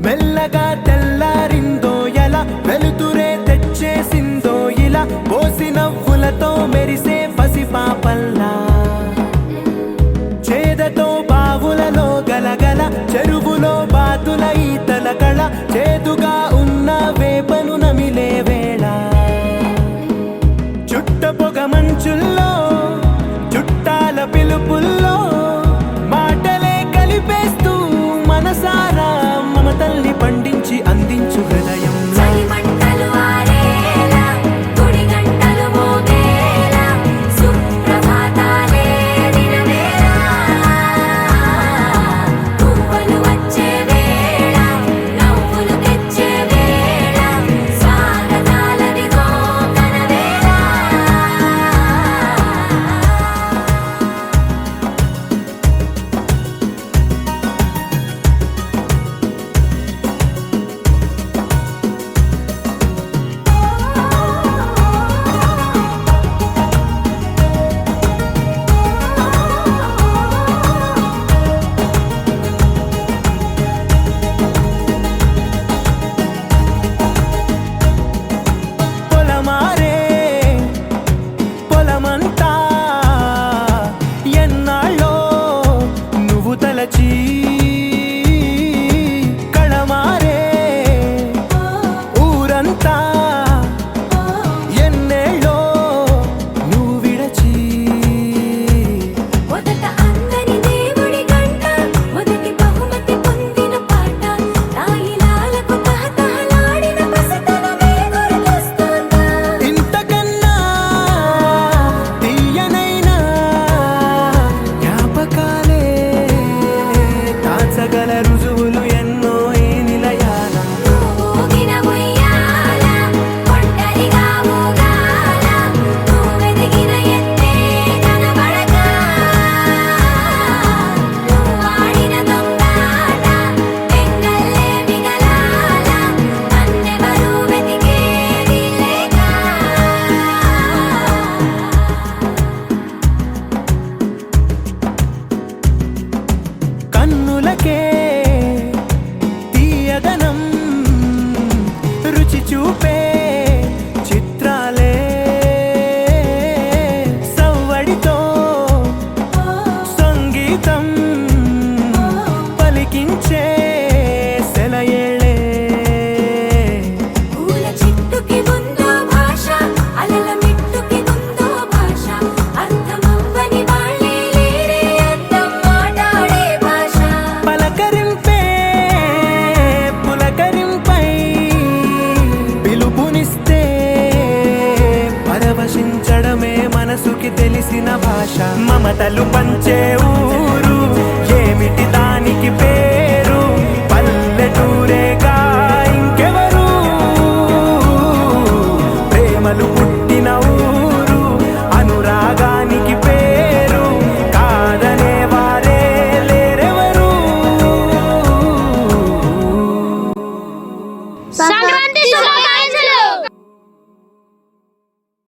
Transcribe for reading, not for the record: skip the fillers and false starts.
మెల్లగా తెల్లారిందో ఎలా వెలుతురే తెచ్చేసిందో ఇలా పోసి నవ్వులతో మెరిసే పసిపాపల్లా చేదతో బావులలో గలగల చెరువులో బాతుల ఈతల కళ చేదుగా ఉన్న వేపను నమిలే వేళ చుట్ట పొగ మంచుల్లో చుట్టాల పిలుపుల్లో మాటలే కలిపేస్తూ మనసారా మమతల్ని పండించి అందించు హృదయం కళమారే ఊరంతా ఎన్నేళ్ళో నువ్వు విడచి మొదట అందని దేవుడి గంట మొదటి బహుమతి పొందిన పాట తాయిలాలకు తహతహలాడిన పసితనమే గుర్తొస్తుందా ఇంతకన్నా తీయనైనా జ్ఞాపకాలే దాచగల రుజువులు ఎన్నో ఈ నిలయాల ఊగిన ఉయ్యాల ఒంటరిగా ఊగాల నువ్వెదిగిన ఎత్తే కనబడక నువ్వాడిన దొంగాట పెంగల్లే మిగలాల నన్నెవరూ వెతికేది లేక కన్నులకే తీయదనం రుచి చూపే చిత్రాలే సవ్వడితో సంగీతం పలికించే సెలయేళే పూల చిట్టుకి ఉందో భాష అలల మిట్టుకి ఉందో భాష అర్థమవ్వని వాళ్ళే లేరే అందం మాట్లాడే భాష పలకరింపే పులకరింపై పిలుపునిస్తే పరవశించడమే మనసుకి తెలిసిన భాష మమతలు పంచే